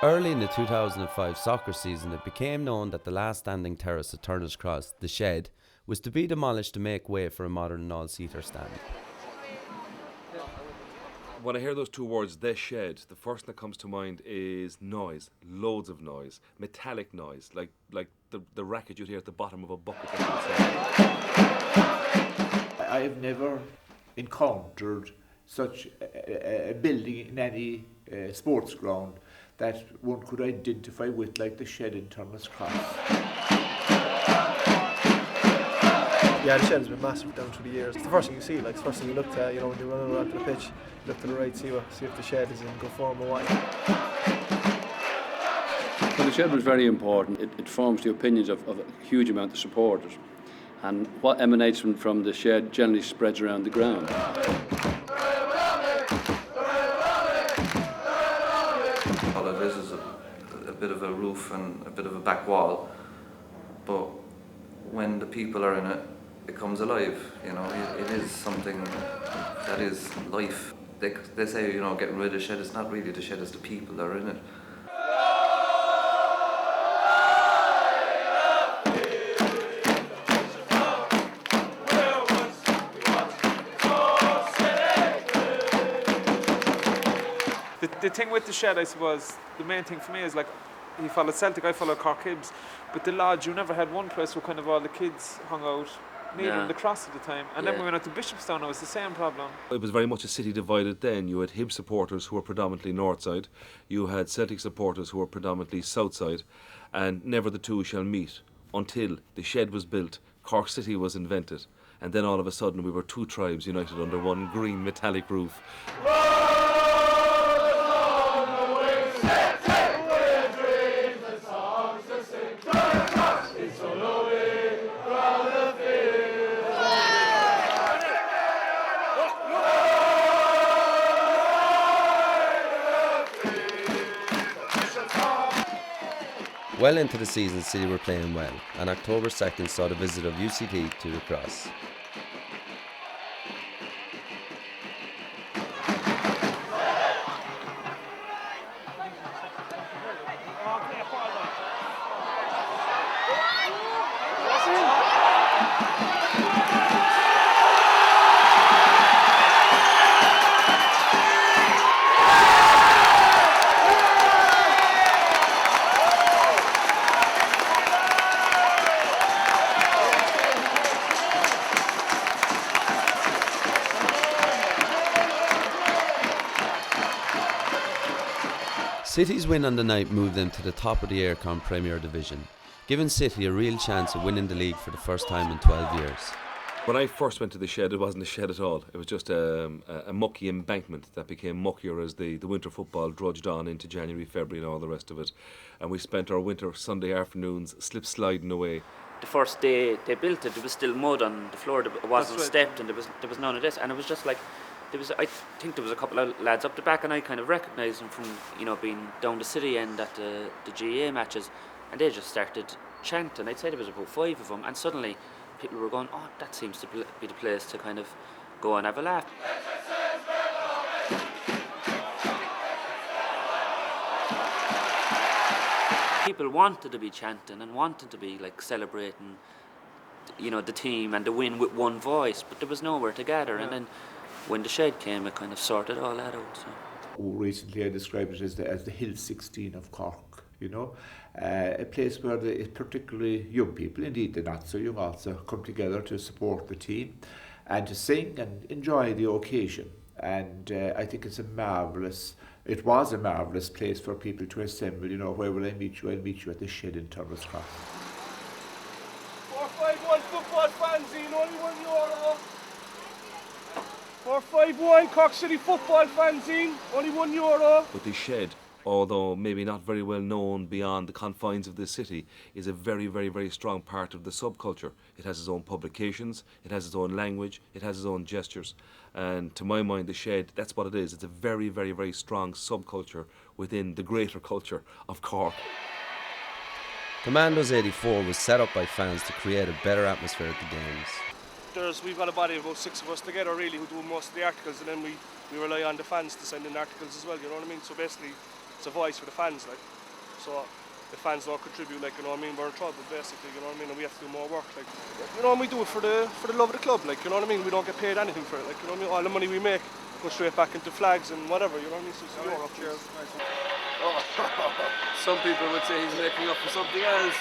Early in the 2005 soccer season, it became known that the last standing terrace at Turner's Cross, the Shed, was to be demolished to make way for a modern all-seater stand. When I hear those two words, the shed, the first thing that comes to mind is noise, loads of noise, metallic noise, like the racket you'd hear at the bottom of a bucket. I have never encountered such a building in any sports ground that one could identify with, like the Shed in Turner's Cross. Yeah, the Shed has been massive down through the years. It's the first thing you see, like it's the first thing you look at, when you're running around to the pitch, you look to the right, see if the Shed is in good form or what. Well, the Shed was very important. It forms the opinions of a huge amount of supporters. And what emanates from the Shed generally spreads around the ground. All it is a bit of a roof and a bit of a back wall, but when the people are in it, it comes alive. It is something that is life. They say, getting rid of the Shed. It's not really the Shed, it's the people that are in it. The thing with the Shed, I suppose, the main thing for me is, like, he followed Celtic, I followed Cork Hibs, but the Lodge, you never had one place where kind of all the kids hung out, near the Cross at the time, and then we went out to Bishopstown, it was the same problem. It was very much a city divided then. You had Hibs supporters who were predominantly north side, you had Celtic supporters who were predominantly south side, and never the two shall meet until the Shed was built, Cork City was invented, and then all of a sudden we were two tribes united under one green metallic roof. Well into the season, City were playing well, and October 2nd saw the visit of UCD to the Cross. City's win on the night moved them to the top of the Aircon Premier Division, giving City a real chance of winning the league for the first time in 12 years. When I first went to the Shed, it wasn't a shed at all. It was just a mucky embankment that became muckier as the winter football drudged on into January, February and all the rest of it. And we spent our winter Sunday afternoons slip-sliding away. The first day they built it, there was still mud on the floor, it wasn't stepped, and there was none of this. And it was just like, I think there was a couple of lads up the back, and I kind of recognised them from, being down the city end at the GA matches, and they just started chanting. I'd say there was about 5 of them, and suddenly people were going, oh, that seems to be the place to kind of go and have a laugh. People wanted to be chanting and wanted to be like celebrating, the team and the win with one voice, but there was nowhere to gather. And then when the Shed came, it kind of sorted all that out. So. Recently I described it as the Hill 16 of Cork, a place where particularly young people, indeed the not so young also, come together to support the team and to sing and enjoy the occasion. And I think it was a marvellous place for people to assemble. Where will I meet you? I'll meet you at the Shed in Turner's Cross. 451 football fanzine, only €1. 451 Cork City football fanzine, only €1. But the Shed, although maybe not very well known beyond the confines of the city, is a very, very, very strong part of the subculture. It has its own publications, it has its own language, it has its own gestures. And to my mind, the Shed, that's what it is. It's a very, very, very strong subculture within the greater culture of Cork. Commandos 84 was set up by fans to create a better atmosphere at the games. We've got a body of about 6 of us together really who do most of the articles, and then we rely on the fans to send in articles as well, you know what I mean? So basically it's a voice for the fans, like. So if fans don't contribute, like, you know what I mean, we're in trouble, basically, you know what I mean, and we have to do more work, like, you know, and we do it for the love of the club, like, you know what I mean. We don't get paid anything for it, like, you know what I mean. All the money we make goes straight back into flags and whatever, you know what I mean. So it's Europe. Cheers. Some people would say he's making up for something else.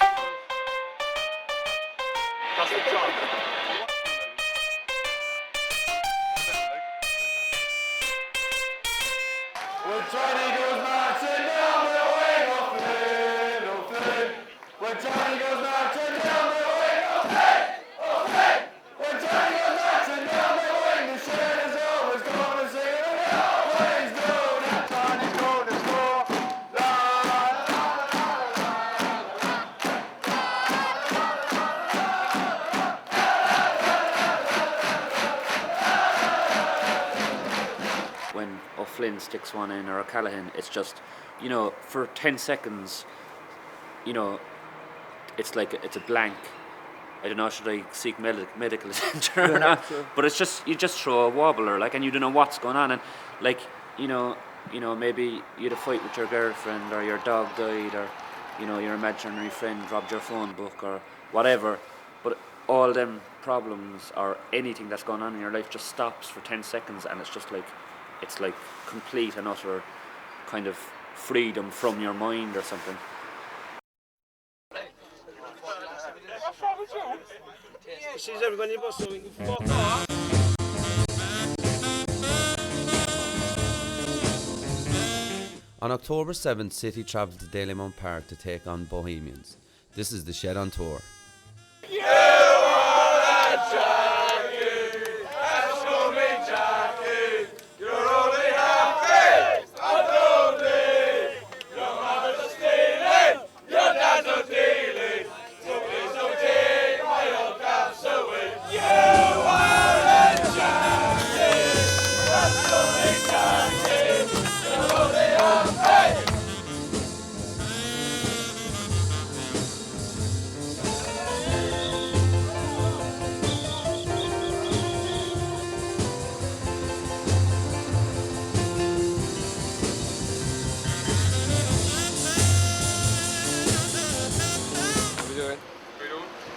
That's the job. When Johnny goes marching down the way, no play, no play. When Johnny goes marching down the way, no play, no play. When Johnny goes marching down the way, the shed is always gonna sing it. We always know that Johnny's gonna score. La la la When O'Flynn sticks one in or O'Callaghan, it's just, you know, for 10 seconds, you know, it's like it's a blank. I don't know, should I seek medical attention or not? But it's just, you just throw a wobbler, like, and you don't know what's going on, and like, you know, maybe you had a fight with your girlfriend, or your dog died, or, you know, your imaginary friend robbed your phone book, or whatever. But all them problems or anything that's going on in your life just stops for 10 seconds, and it's just like, it's like complete and utter kind of freedom from your mind or something. On October 7th, City travelled to Dalymount Park to take on Bohemians. This is the Shed on Tour.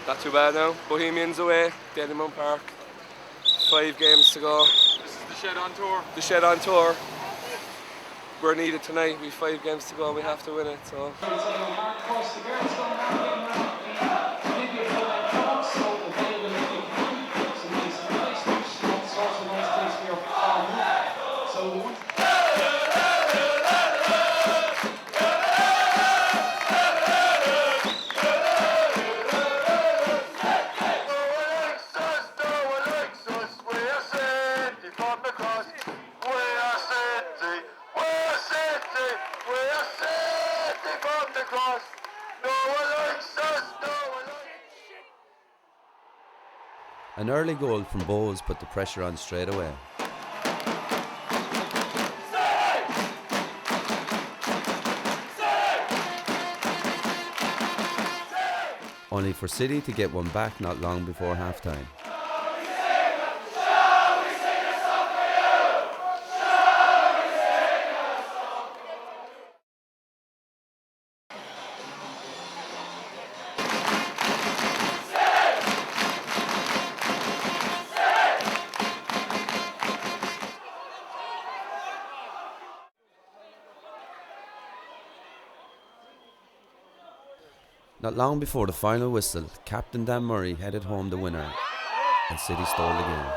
Not too bad now. Bohemians away, Dalymount Park. 5 games to go. This is the Shed on Tour. The Shed on Tour. We're needed tonight. We've 5 games to go. We have to win it. So. An early goal from Bowes put the pressure on straight away. Only for City to get one back not long before half-time. Not long before the final whistle, Captain Dan Murray headed home the winner, and City stole the game.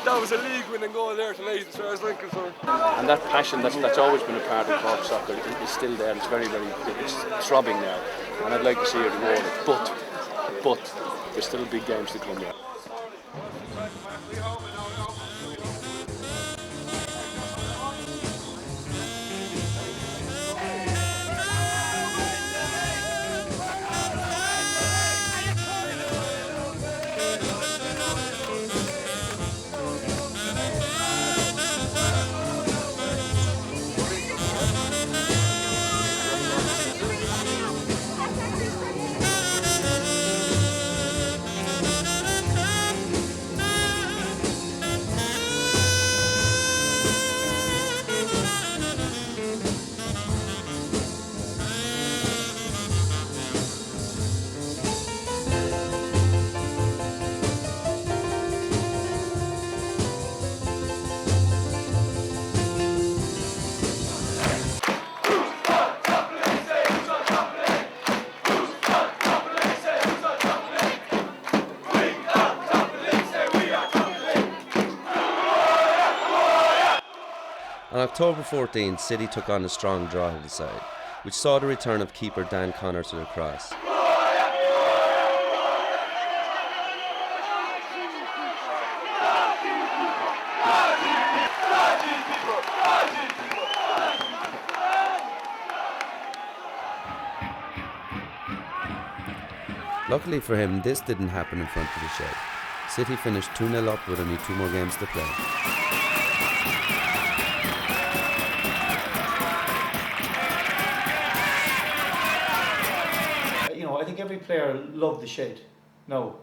That was a league-winning goal there tonight, as far as I'm concerned. And that passion that's always been a part of Cork soccer is still there. It's very, very, it's throbbing now, and I'd like to see it rewarded. But there's still big games to come there. On October 14, City took on a strong Drogheda side, which saw the return of keeper Dan Connor to the cross. Luckily for him, this didn't happen in front of the shed. City finished 2-0 up with only 2 more games to play. I think every player loved the shed. Now,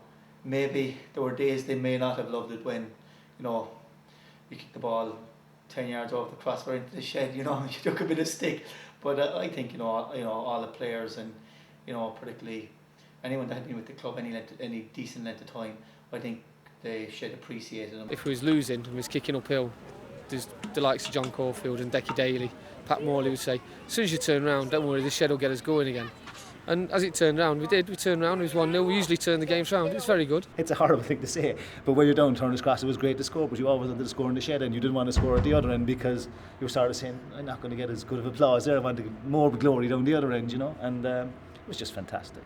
maybe there were days they may not have loved it when, you kicked the ball 10 yards off the crossbar into the shed, you took a bit of stick. But I think, all the players and, particularly anyone that had been with the club any decent length of time, I think the shed appreciated them. If we was losing and we was kicking uphill, there's the likes of John Caulfield and Decky Daly, Pat Morley would say, as soon as you turn around, don't worry, the shed will get us going again. And as it turned round, we turned round, it was 1-0, we usually turn the games round, it's very good. It's a horrible thing to say, but when you're down Turner's Cross, it was great to score, but you always wanted to score in the shed and you didn't want to score at the other end because you were sort of saying, I'm not going to get as good of applause there, I want to get more glory down the other end, and it was just fantastic.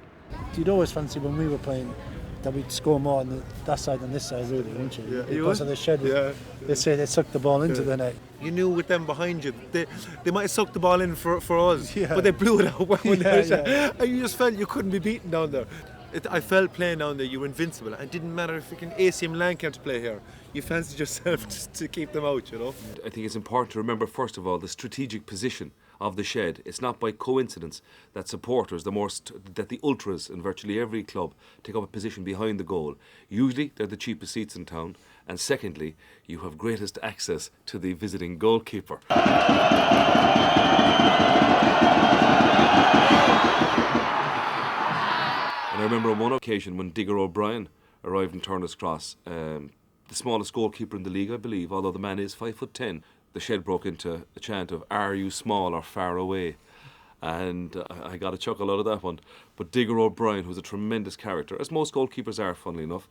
You'd always fancy when we were playing that we'd score more on that side than this side, really, wouldn't you? Yeah, because of the shed. Yeah. They say they sucked the ball into the net. You knew with them behind you, they might have sucked the ball in for us, but they blew it out when and you just felt you couldn't be beaten down there. I felt playing down there, you were invincible. It didn't matter if freaking AC Milan came to play here. You fancied yourself to keep them out, I think it's important to remember, first of all, the strategic position of the shed. It's not by coincidence that supporters, that the ultras in virtually every club take up a position behind the goal. Usually they're the cheapest seats in town, and secondly, you have greatest access to the visiting goalkeeper. And I remember on one occasion when Digger O'Brien arrived in Turner's Cross, the smallest goalkeeper in the league, I believe, although the man is 5'10". The shed broke into a chant of, "Are you small or far away?" And I got a chuckle out of that one. But Digger O'Brien, who's a tremendous character, as most goalkeepers are, funnily enough,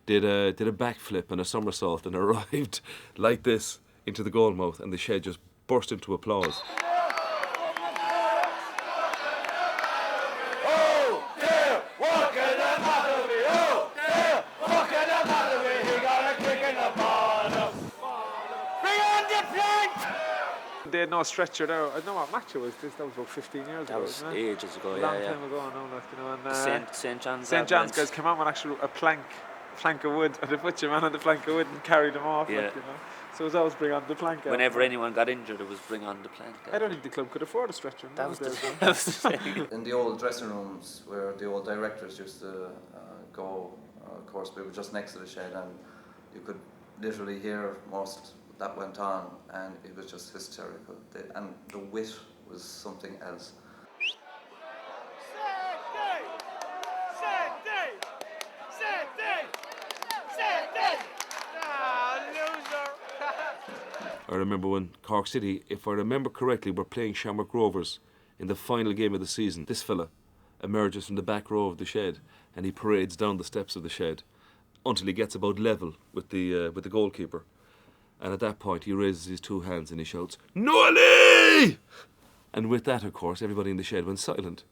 did a backflip and a somersault and arrived like this into the goalmouth, and the shed just burst into applause. They had no stretcher there. I don't know what match it was. That was about 15 years ago. That was ages ago, a long time ago now, and St. John's. St. John's guys came out with actually a plank of wood, and they put your man on the plank of wood and carried him off. So it was always bring on the plank. Whenever anyone got injured, it was bring on the plank. I don't think the club could afford a stretcher. That was the thing. In the old dressing rooms where the old directors used to go, of course, we were just next to the shed, and you could literally hear most that went on, and it was just hysterical. And the wit was something else. I remember when Cork City, if I remember correctly, were playing Shamrock Rovers in the final game of the season. This fella emerges from the back row of the shed and he parades down the steps of the shed until he gets about level with the goalkeeper. And at that point he raises his 2 hands and he shouts, "Noali!" And with that, of course, everybody in the shed went silent.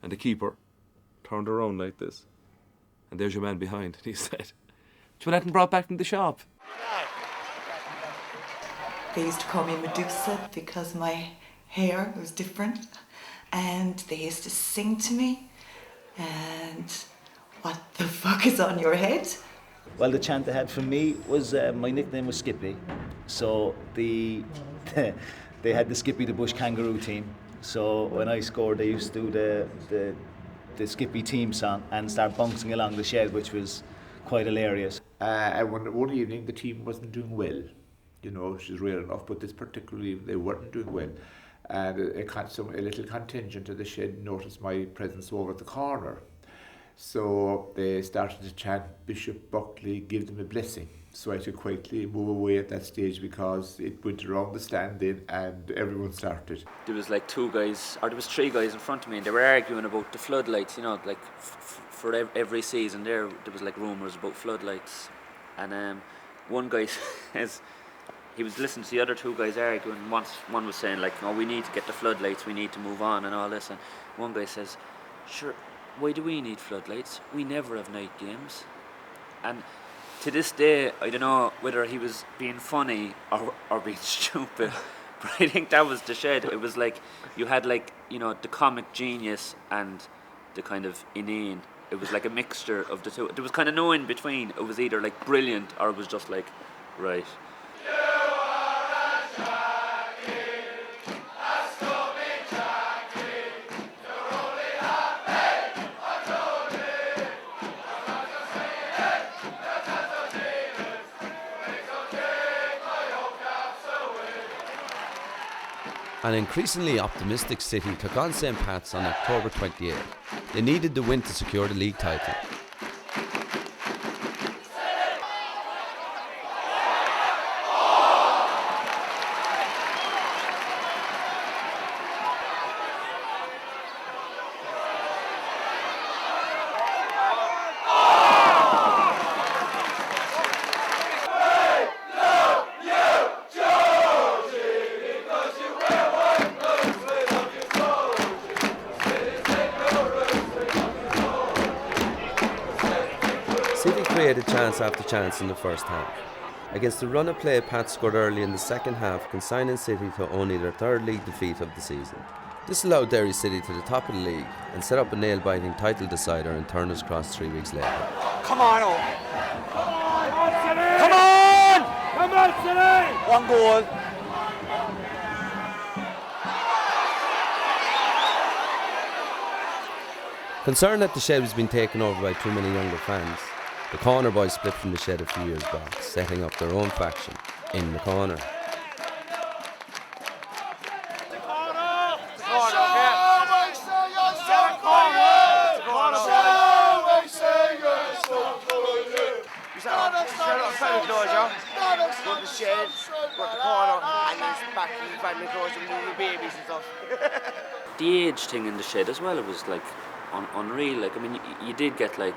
And the keeper turned around like this. And there's your man behind. And he said, "Do you want that brought back from the shop?" They used to call me Medusa because my hair was different, and they used to sing to me, and "What the fuck is on your head?" Well, the chant they had for me was, my nickname was Skippy, so they had the Skippy the Bush Kangaroo team, so when I scored they used to do the Skippy team song and start bouncing along the shed, which was quite hilarious. And one evening the team wasn't doing well, which is rare enough, but this particularly they weren't doing well. And a little contingent of the shed noticed my presence over at the corner. So they started to chant, "Bishop Buckley, give them a blessing." So I had to quietly move away at that stage because it went around the stand in and everyone started. There was like 2 guys, or there was 3 guys in front of me, and they were arguing about the floodlights, like for every season there was like rumours about floodlights. And one guy says, he was listening to the other two guys arguing. One was saying like, "No, we need to get the floodlights. We need to move on and all this." And one guy says, "Sure, why do we need floodlights? We never have night games." And to this day, I don't know whether he was being funny or being stupid, but I think that was the Shed. It was like you had like, you know, the comic genius and the kind of inane. It was like a mixture of the two. There was kind of no in between. It was either like brilliant or it was just like, right. An increasingly optimistic City took on St. Pat's on October 28th. They needed the win to secure the league title. City created chance after chance in the first half. Against the run of play Pat scored early in the second half, consigning City to only their third league defeat of the season. This allowed Derry City to the top of the league and set up a nail-biting title decider in Turner's Cross 3 weeks later. Come on, oh. Come on! Come on, City! One goal. Concerned that the Shed was being taken over by too many younger fans, the Corner boys split from the Shed a few years back, setting up their own faction in the Corner. The age thing in the Shed as well, it was like unreal. Like, I mean, you did get like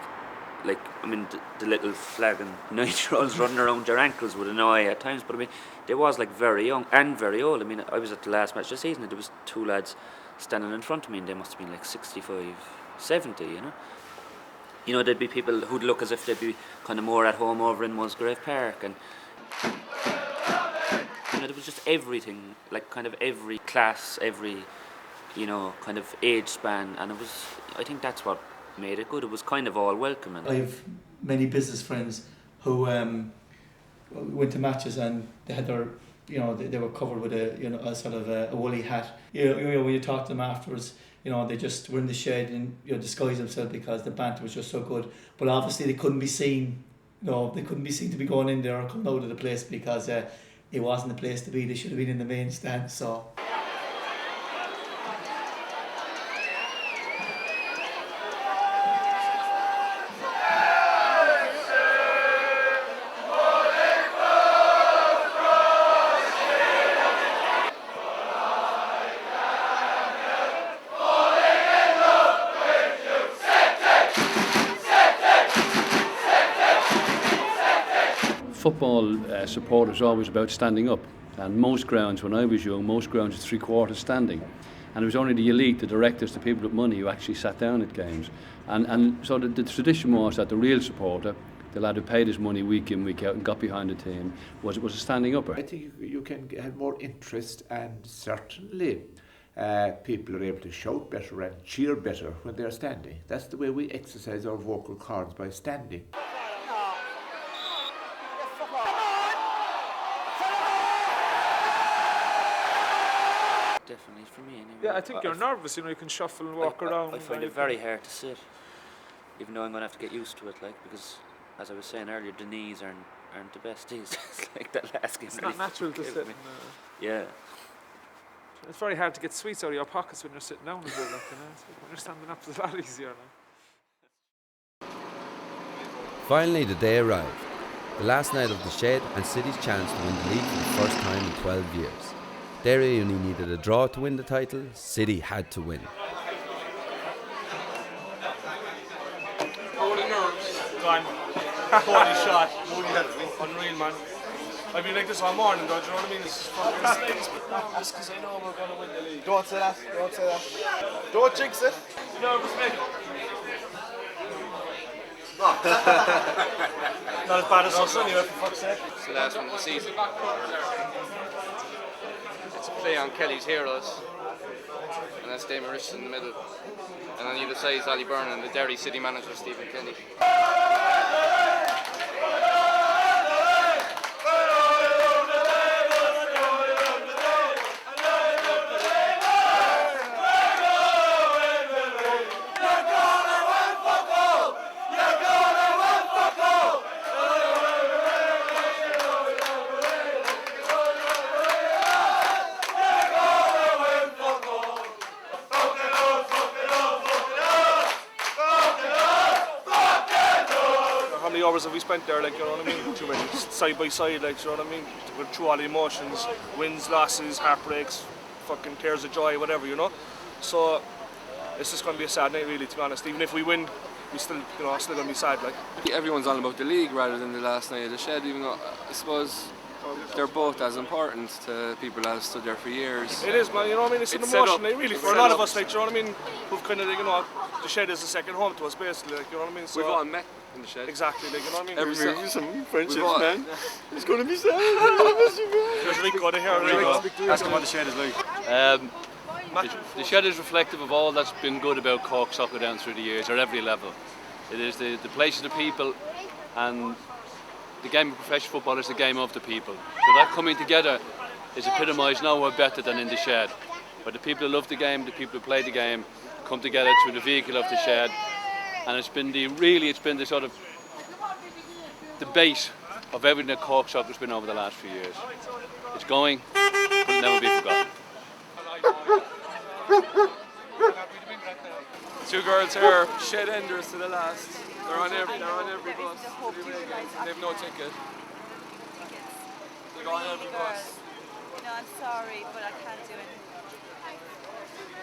I mean, the little flagging 9-year-olds running around their ankles would annoy at times, but I mean, there was like very young and very old. I mean, I was at the last match this season and there was two lads standing in front of me and they must have been like 65, 70, you know. You know, there'd be people who'd look as if they'd be kind of more at home over in Musgrave Park, and you know, there was just everything, like kind of every class, every, you know, kind of age span, and it was, I think that's what made it good. It was kind of all welcoming. I have many business friends who went to matches and they had their, you know, they were covered with a, you know, a sort of a woolly hat. You know, when you talk to them afterwards, you know, they just were in the Shed and, you know, disguised themselves because the banter was just so good. But obviously they couldn't be seen, you know, they couldn't be seen to be going in there or coming out of the place because it wasn't the place to be. They should have been in the main stand. So. Football support is always about standing up, and most grounds, when I was young, most grounds was 3/4 standing, and it was only the elite, the directors, the people with money who actually sat down at games, and so the tradition was that the real supporter, the lad who paid his money week in, week out and got behind the team, was a standing upper. I think you can have more interest, and certainly people are able to shout better and cheer better when they're standing. That's the way we exercise our vocal cords, by standing. Definitely for me anyway. Yeah, I think you're nervous, you know, you can shuffle and walk around. I find it very hard to sit, even though I'm going to have to get used to it, like, because as I was saying earlier, the knees aren't the best days. It's like that last game. It's not natural to sit. Yeah. It's very hard to get sweets out of your pockets when you're sitting down as well, like, you know. When you're standing up, it's a lot easier now. Finally, the day arrived. The last night of the Shed and City's chance to win the league for the first time in 12 years. Derry only needed a draw to win the title. City had to win. Holy nerves. Gone. Quality shot. Unreal, man. I'd be like this all morning, though, do you know what I mean? It's fucking just because I know we're going to win the league. Don't say that. Don't say that. Don't jinx it. Nervous, mate. Not as bad as us anyway, for fuck's sake. It's the last one of the season. It's a play on Kelly's Heroes, and that's Damon Rich in the middle. And on either side is Ali Byrne and the Derry City manager Stephen Kenny. Hours have we spent there, like, you know what I mean? Too many side by side, like, you know what I mean? We're through all the emotions, wins, losses, heartbreaks, fucking tears of joy, whatever, you know? So it's just going to be a sad night, really, to be honest. Even if we win, we still, you know, still going to be sad, like. Everyone's on about the league rather than the last night of the Shed, even though I suppose they're both as important to people that have stood there for years. It is, man, you know what I mean? It's an emotion, like, really, for a lot of us, like, you know what I mean? Who've kind of, like, you know, the Shed is a second home to us, basically, like, you know what I mean? So we've all met in the Shed. Exactly, like, you know what I mean? Every some friendships, man. It's going to be sad. There's Rico to here, Rico. Ask him what the Shed is like. The Shed is reflective of all that's been good about Cork soccer down through the years, at every level. It is the place of the people, and the game of professional football is the game of the people. So that coming together is epitomised nowhere better than in the Shed, where the people who love the game, the people who play the game, come together through the vehicle of the Shed. And it's been the sort of the base of everything that Cork soccer's been over the last few years. It's going, but it'll never be forgotten. Two girls here, Shed enders to the last. They're on every bus. They have no ticket. They go on every bus. No, I'm sorry, but I can't do it.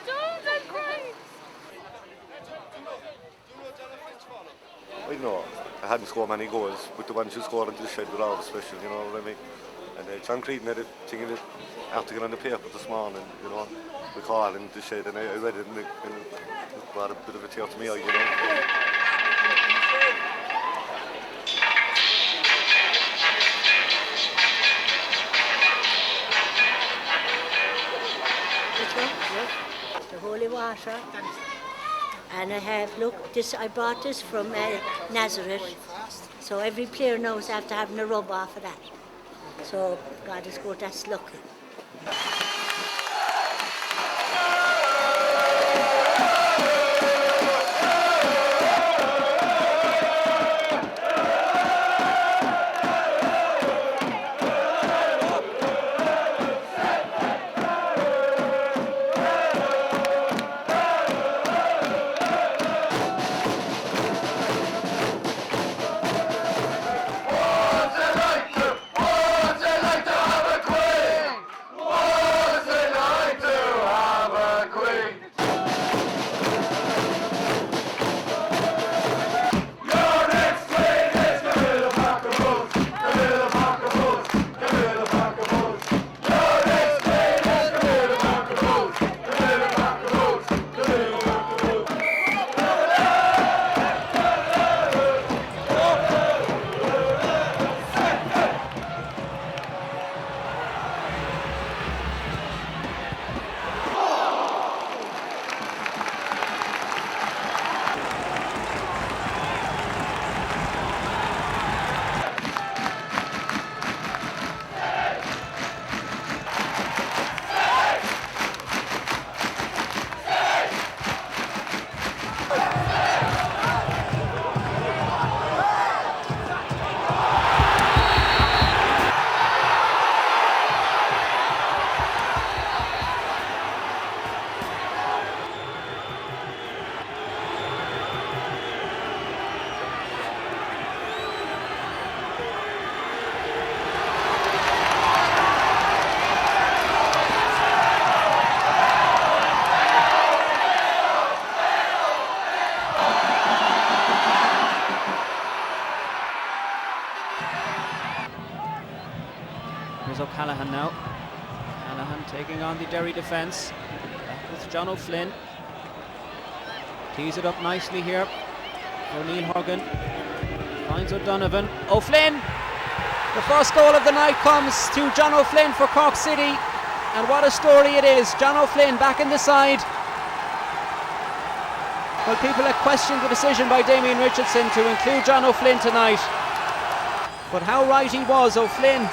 Don't, I'm crying. I know I hadn't scored many goals, but the ones who scored into the Shed were always special, you know what I mean? And John Creedon had a thing in it, article on the paper this morning, you know, we call in the Shed, and I read it and it brought a bit of a tear to me, you know. The holy water. And I have, look, this, I bought this from Nazareth, so every player knows after having a rub off of that. So God is good, that's lucky. What's it like to have a queen? O'Callaghan now. Callaghan taking on the Derry defence. Back with John O'Flynn. Tees it up nicely here. O'Neill Horgan finds O'Donovan. O'Flynn! The first goal of the night comes to John O'Flynn for Cork City. And what a story it is. John O'Flynn back in the side. Well, people have questioned the decision by Damien Richardson to include John O'Flynn tonight. But how right he was, O'Flynn.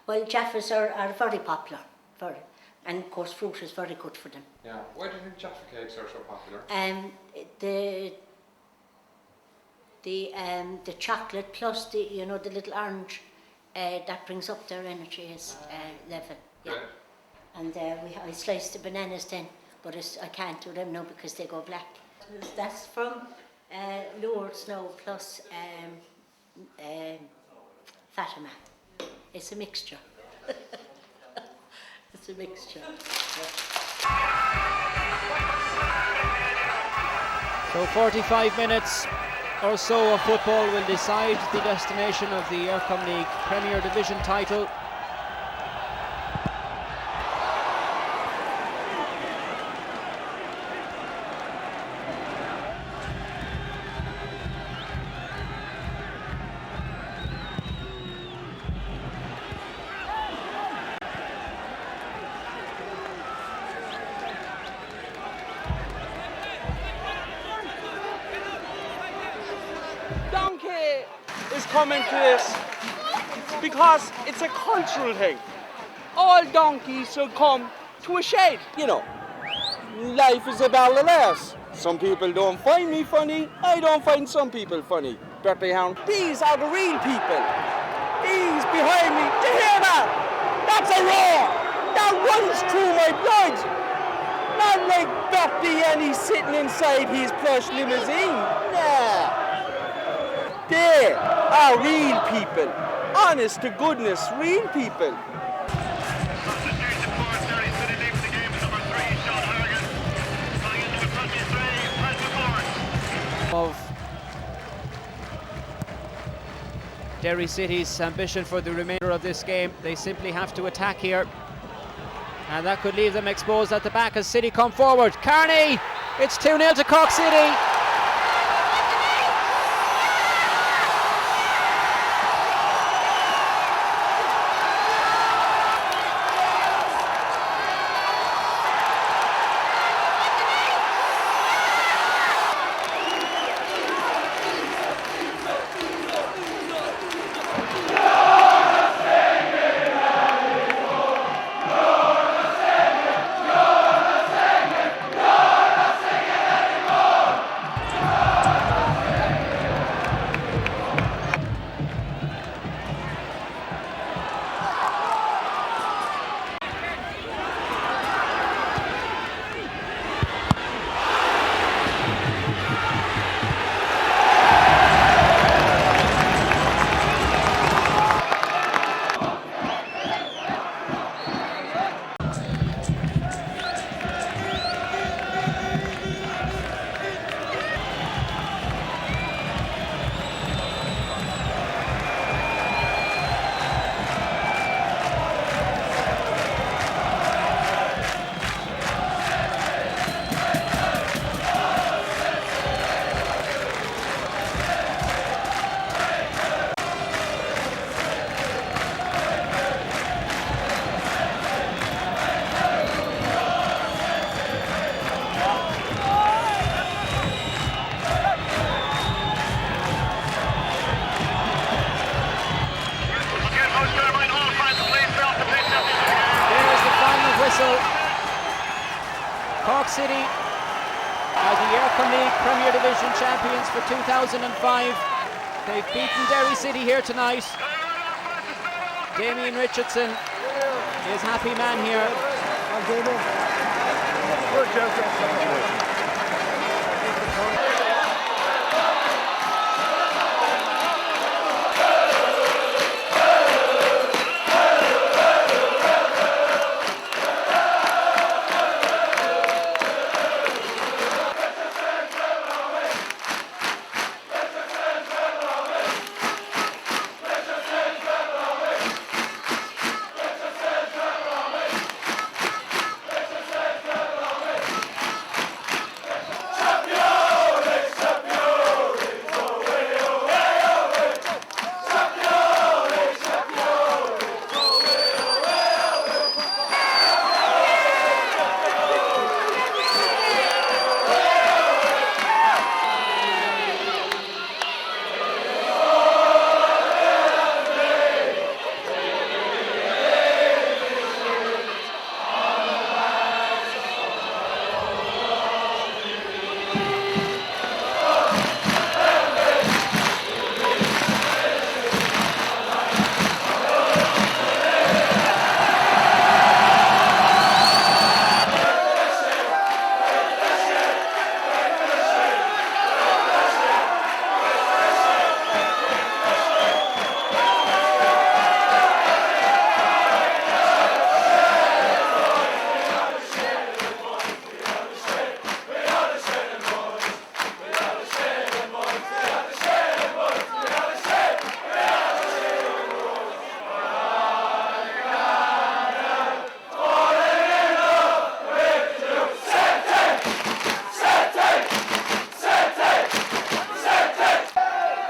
Well, Jaffas are very popular, and of course fruit is very good for them. Yeah, why do you think Jaffa cakes are so popular? The chocolate plus the the little orange that brings up their energy level. Yeah. Good. And I slice the bananas then, but I can't do them now because they go black. That's from Lourdes now plus Fatima. It's a mixture. It's a mixture. So 45 minutes or so of football will decide the destination of the Eircom League Premier Division title. Coming to this because it's a cultural thing. All donkeys should come to a shed, Life is about a laughs. Some people don't find me funny, I don't find some people funny. Bertie Hound, these are the real people. These behind me, do you hear that? That's a roar! That runs through my blood! Not like Bertie and he's sitting inside his plush limousine. Nah. They are real people. Honest to goodness, real people. Of Derry City's ambition for the remainder of this game. They simply have to attack here. And that could leave them exposed at the back as City come forward. Carney! It's 2-0 to Cork City. Cork City are the Eircom League Premier Division champions for 2005. They've beaten Derry City here tonight. Damien Richardson is happy man here.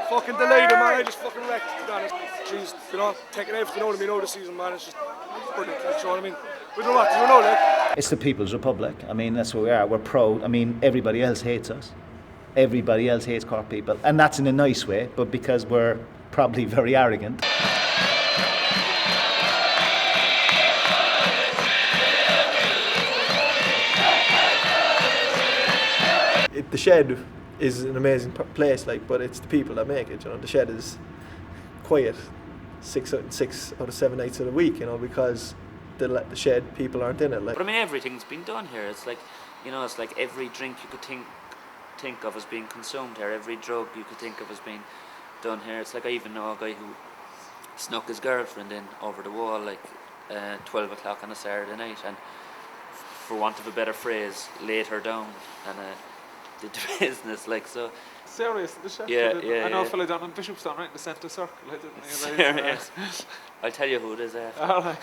Fucking delighted, man. I just fucking wrecked, to be honest. Jeez, you know, taking everything out of me now this season, man. It's just brilliant, like, you know what I mean? We don't know what to do now, like. It's the People's Republic. I mean, that's what we are. We're proud. I mean, everybody else hates us. Everybody else hates Cork people. And that's in a nice way, but because we're probably very arrogant. The Shed is an amazing place, like, but it's the people that make it. You know, the Shed is quiet 6 out of 7 nights of the week. You know, because the Shed people aren't in it. Like. But I mean, everything's been done here. It's like, you know, it's like every drink you could think of as being consumed here. Every drug you could think of as being done here. It's like I even know a guy who snuck his girlfriend in over the wall, like 12 o'clock on a Saturday night, and for want of a better phrase, laid her down and did the business, like, so. Serious, the chef? Yeah. I know a fella down in Bishopstown, right in the centre circle. I didn't realise. I'll tell you who it is after. All right.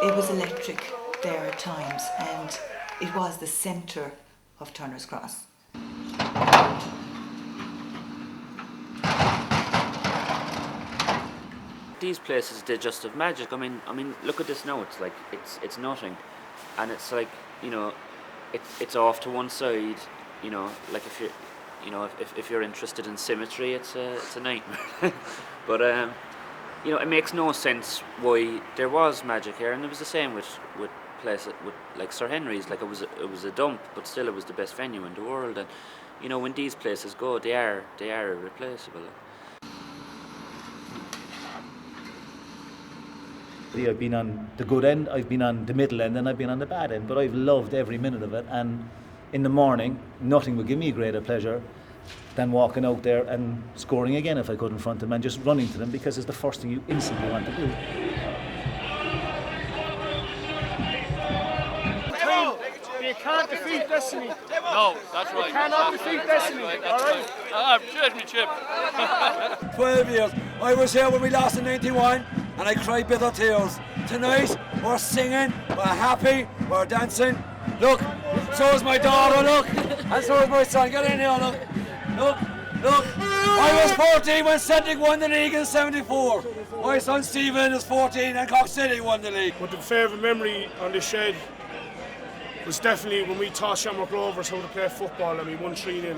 It was electric there at times, and it was the centre of Turner's Cross. These places, they just have magic. I mean, look at this now. It's like it's nothing, and it's like, you know, it's off to one side. You know, like if you're interested in symmetry, it's a nightmare. But you know, it makes no sense why there was magic here, and it was the same with places with like Sir Henry's. Like it was a dump, but still it was the best venue in the world. And you know, when these places go, they are irreplaceable. I've been on the good end, I've been on the middle end, and I've been on the bad end, but I've loved every minute of it. And in the morning, nothing would give me greater pleasure than walking out there and scoring again if I could in front of them, and just running to them, because it's the first thing you instantly want to do. You can't defeat destiny. No, that's right. You cannot defeat destiny, all right? Cheers, me chip. 12 years. I was here when we lost in 91, and I cried bitter tears. Tonight, we're singing, we're happy, we're dancing. Look, so is my daughter, look, and so is my son. Get in here, look. I was 14 when Celtic won the league in 74. My son Stephen is 14 and Cork City won the league. But the favourite memory on the Shed was definitely when we taught Shamrock Rovers how to play football and we won 3-0.